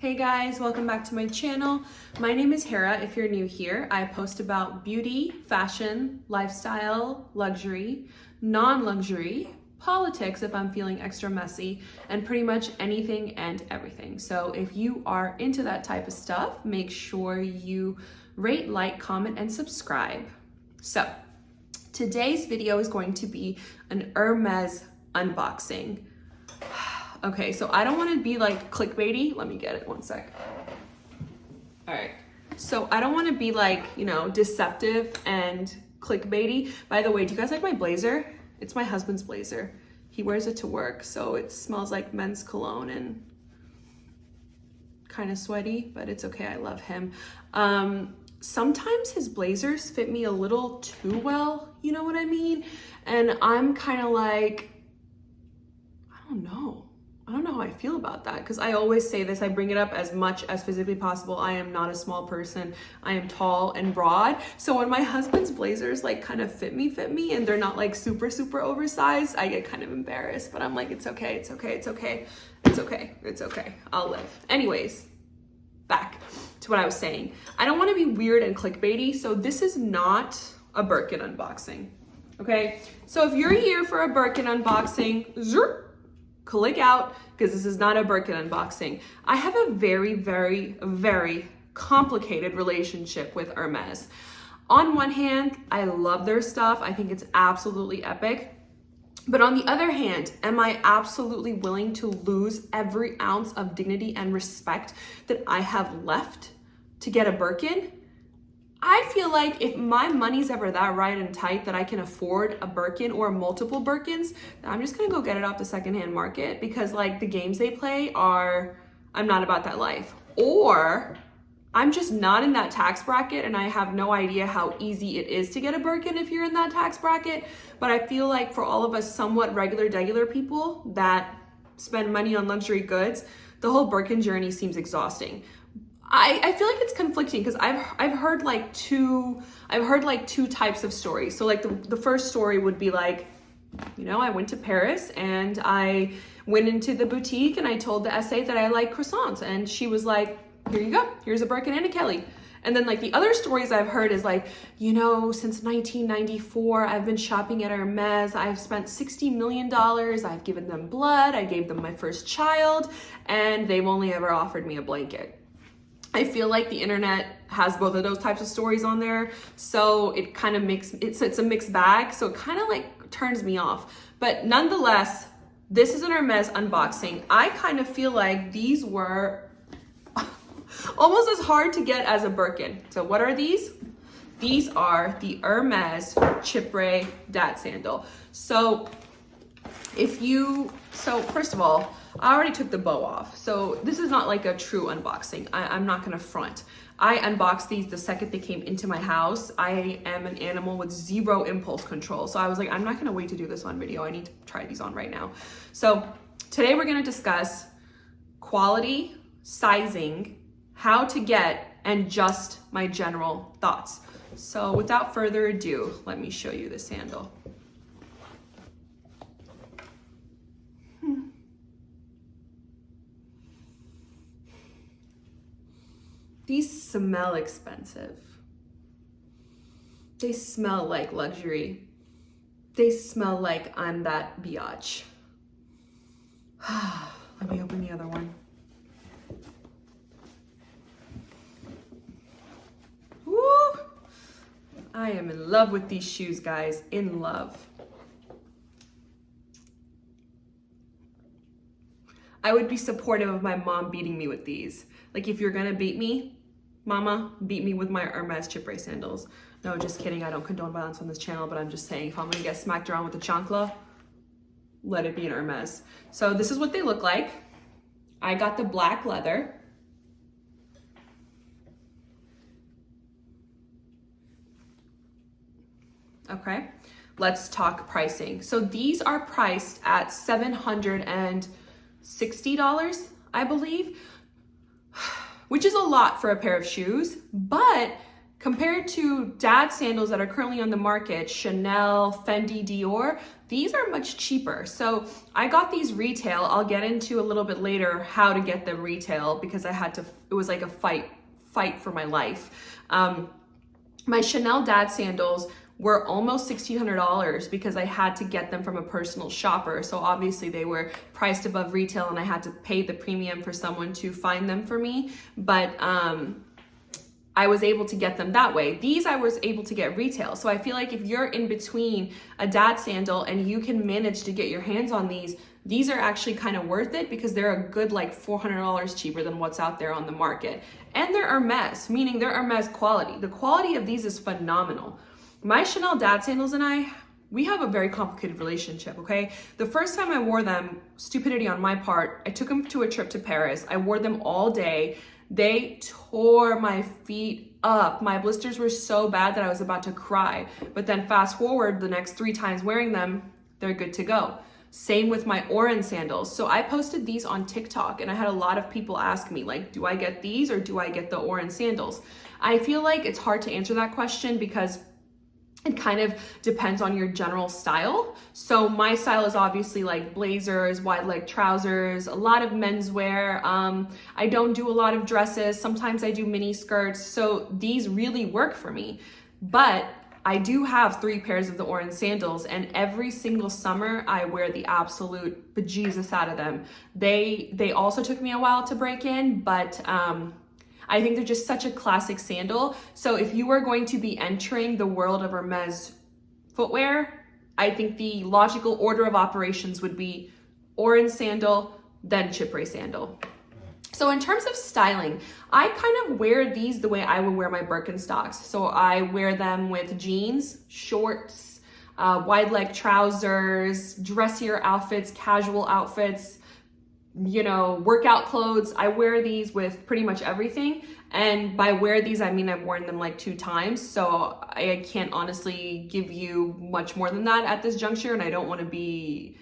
Hey guys, welcome back to my channel. My name is Hera. If you're new here, I post about beauty, fashion, lifestyle, luxury, non-luxury, politics if I'm feeling extra messy, and pretty much anything and everything. So if you are into that type of stuff, make sure you rate, like, comment, and subscribe. So today's video is going to be an Hermes unboxing. Okay, so I don't want to be like clickbaity. Let me get it one sec. All right, so I don't want to be like, deceptive and clickbaity. By the way, do you guys like my blazer? It's my husband's blazer. He wears it to work, so it smells like men's cologne and kind of sweaty, but it's okay. I love him. Sometimes his blazers fit me a little too well, you know what I mean? And I'm kind of like, I don't know how I feel about that, because I always say this, I bring it up as much as physically possible. I am not a small person. I am tall and broad. So when my husband's blazers like kind of fit me and they're not like super oversized, I get kind of embarrassed, but I'm like, it's okay. I'll live. Anyways, back to what I was saying. I don't want to be weird and clickbaity, so this is not a Birkin unboxing. Okay, so if you're here for a Birkin unboxing, click out, because this is not a Birkin unboxing. I have a very complicated relationship with Hermes. On one hand, I love their stuff. I think it's absolutely epic. But on the other hand, am I absolutely willing to lose every ounce of dignity and respect that I have left to get a Birkin? I feel like if my money's ever that right and tight that I can afford a Birkin or multiple Birkins, then I'm just gonna go get it off the secondhand market, because like the games they play I'm not about that life. Or I'm just not in that tax bracket and I have no idea how easy it is to get a Birkin if you're in that tax bracket. But I feel like for all of us somewhat regular people that spend money on luxury goods, the whole Birkin journey seems exhausting. I feel like it's conflicting, because I've heard like two types of stories. So like the first story would be like, I went to Paris and I went into the boutique and I told the SA that I like croissants, and she was like, here you go, here's a Birkin and a Kelly. And then like the other stories I've heard is like, since 1994, I've been shopping at Hermes. I've spent $60 million. I've given them blood. I gave them my first child, and they've only ever offered me a blanket. I feel like the internet has both of those types of stories on there. So it kind of it's a mixed bag. So it kind of like turns me off. But nonetheless, this is an Hermes unboxing. I kind of feel like these were almost as hard to get as a Birkin. So what are these? These are the Hermes Chypre Sandal. So first of all, I already took the bow off. So this is not like a true unboxing. I'm not gonna front. I unboxed these the second they came into my house. I am an animal with zero impulse control. So I was like, I'm not gonna wait to do this on video. I need to try these on right now. So today we're gonna discuss quality, sizing, how to get, and just my general thoughts. So without further ado, let me show you the sandal. These smell expensive. They smell like luxury. They smell like I'm that biatch. Let me open the other one. Woo! I am in love with these shoes, guys. In love. I would be supportive of my mom beating me with these. Like, if you're gonna beat me, mama, beat me with my Hermes Chypre sandals. No, just kidding. I don't condone violence on this channel, but I'm just saying, if I'm gonna get smacked around with a chancla, let it be an Hermes. So this is what they look like. I got the black leather. Okay, let's talk pricing. So these are priced at $760, I believe, which is a lot for a pair of shoes, but compared to dad sandals that are currently on the market, Chanel, Fendi, Dior, these are much cheaper. So I got these retail. I'll get into a little bit later how to get them retail because I had to, it was like a fight for my life. My Chanel dad sandals were almost $1,600 because I had to get them from a personal shopper. So obviously they were priced above retail and I had to pay the premium for someone to find them for me. But I was able to get them that way. These I was able to get retail. So I feel like if you're in between a dad sandal and you can manage to get your hands on these are actually kind of worth it because they're a good like $400 cheaper than what's out there on the market. And they're Hermes, meaning they're Hermes quality. The quality of these is phenomenal. My Chanel dad sandals and we have a very complicated relationship, okay? The first time I wore them, stupidity on my part, I took them to a trip to Paris. I wore them all day. They tore my feet up. My blisters were so bad that I was about to cry. But then fast forward the next 3 times wearing them, they're good to go. Same with my Oren sandals. So I posted these on TikTok and I had a lot of people ask me like, do I get these or do I get the Oren sandals? I feel like it's hard to answer that question because it kind of depends on your general style. So my style is obviously like blazers, wide leg trousers, a lot of menswear. I don't do a lot of dresses. Sometimes I do mini skirts. So these really work for me. But I do have 3 pairs of the Oren sandals and every single summer I wear the absolute bejesus out of them. They also took me a while to break in, but I think they're just such a classic sandal. So if you are going to be entering the world of Hermes footwear, I think the logical order of operations would be Oren sandal, then Chypre sandal. So in terms of styling, I kind of wear these the way I would wear my Birkenstocks. So I wear them with jeans, shorts, wide leg trousers, dressier outfits, casual outfits, you know, workout clothes. I wear these with pretty much everything. And by wear these, I mean I've worn them like 2 times. So I can't honestly give you much more than that at this juncture. And I don't want to be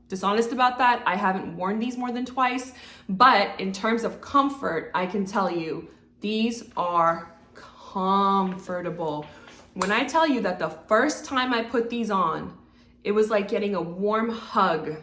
dishonest about that. I haven't worn these more than twice. But in terms of comfort, I can tell you these are comfortable. When I tell you that the first time I put these on, it was like getting a warm hug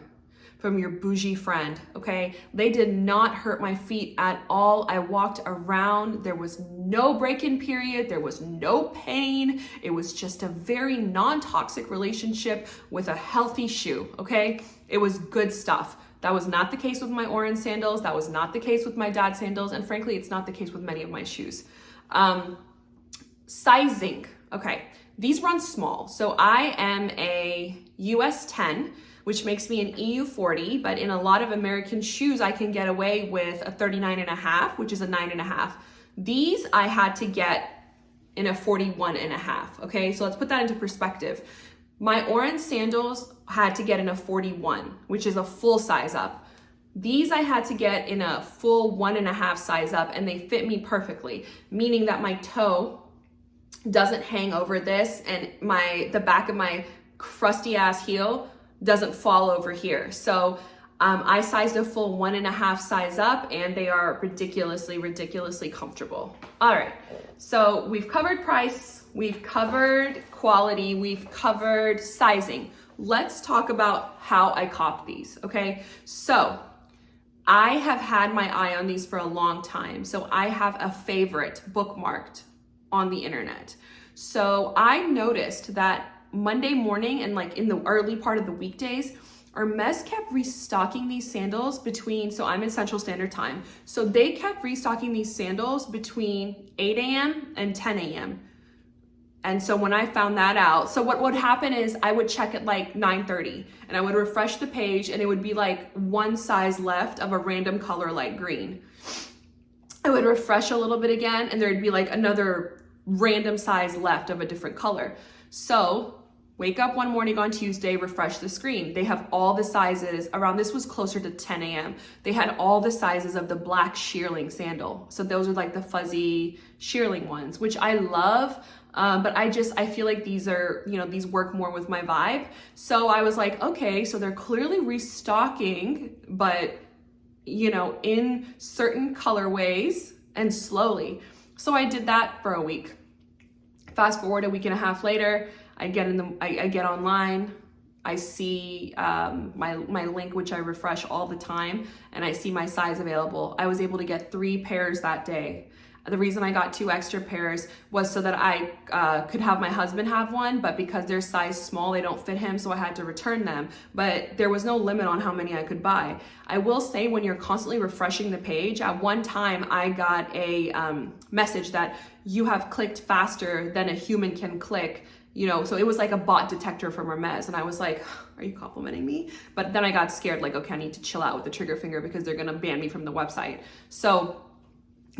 from your bougie friend, okay? They did not hurt my feet at all. I walked around. There was no break-in period. There was no pain. It was just a very non-toxic relationship with a healthy shoe, okay? It was good stuff. That was not the case with my Oren sandals. That was not the case with my dad sandals. And frankly, it's not the case with many of my shoes. Sizing, okay. These run small. So I am a US 10, which makes me an EU 40, but in a lot of American shoes, I can get away with a 39.5, which is a 9.5. These I had to get in a 41.5, okay? So let's put that into perspective. My Oren sandals had to get in a 41, which is a full size up. These I had to get in a full 1.5 size up, and they fit me perfectly, meaning that my toe doesn't hang over this, and the back of my crusty ass heel doesn't fall over here. So I sized a full 1.5 size up and they are ridiculously comfortable. All right, so we've covered price, we've covered quality, we've covered sizing. Let's talk about how I cop these, okay? So I have had my eye on these for a long time. So I have a favorite bookmarked on the internet. So I noticed that Monday morning and like in the early part of the weekdays, Hermes kept restocking these sandals between, so I'm in Central Standard Time. So they kept restocking these sandals between 8 a.m. and 10 a.m. And so when I found that out, so what would happen is I would check at like 9:30 and I would refresh the page and it would be like 1 size left of a random color like green. I would refresh a little bit again and there'd be like another random size left of a different color. So wake up one morning on Tuesday, refresh the screen. They have all the sizes around, this was closer to 10 a.m. They had all the sizes of the black shearling sandal. So those are like the fuzzy shearling ones, which I love. But I feel like these are, these work more with my vibe. So I was like, okay, so they're clearly restocking, but in certain colorways and slowly. So I did that for a week. Fast forward a week and a half later, I get online, I see my link, which I refresh all the time, and I see my size available. I was able to get 3 pairs that day. The reason I got 2 extra pairs was so that I could have my husband have one, but because they're size small, they don't fit him, so I had to return them. But there was no limit on how many I could buy. I will say, when you're constantly refreshing the page, at one time I got a message that you have clicked faster than a human can click. You know, so it was like a bot detector from Hermes, and I was like, are you complimenting me? But then I got scared, like, okay, I need to chill out with the trigger finger because they're gonna ban me from the website. So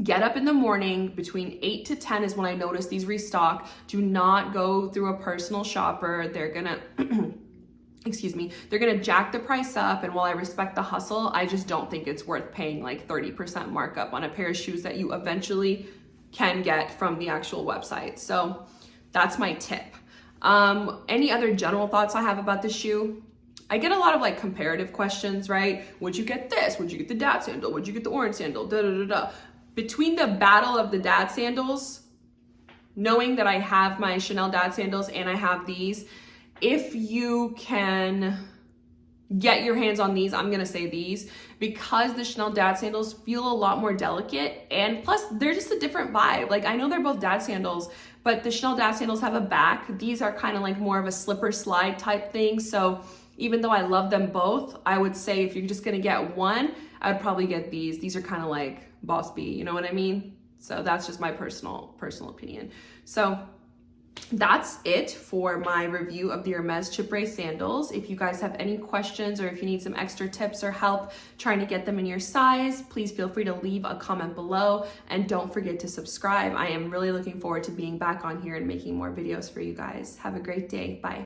get up in the morning between 8 to 10 is when I notice these restock. Do not go through a personal shopper. They're gonna excuse me, they're gonna jack the price up, and while I respect the hustle, I just don't think it's worth paying like 30% markup on a pair of shoes that you eventually can get from the actual website. So that's my tip. Any other general thoughts I have about the shoe? I get a lot of like comparative questions, right? Would you get this? Would you get the dad sandal? Would you get the orange sandal? Da, da, da, da. Between the battle of the dad sandals, knowing that I have my Chanel dad sandals and I have these, if you can get your hands on these, I'm gonna say these, because the Chanel dad sandals feel a lot more delicate, and plus they're just a different vibe. Like, I know they're both dad sandals, but the Chanel dad sandals have a back. These are kind of like more of a slipper slide type thing. So even though I love them both, I would say if you're just gonna get one, I would probably get these. These are kind of like Boss B, you know what I mean? So that's just my personal opinion. So that's it for my review of the Hermes Chypre sandals. If you guys have any questions, or if you need some extra tips or help trying to get them in your size, please feel free to leave a comment below, and don't forget to subscribe. I am really looking forward to being back on here and making more videos for you guys. Have a great day. Bye.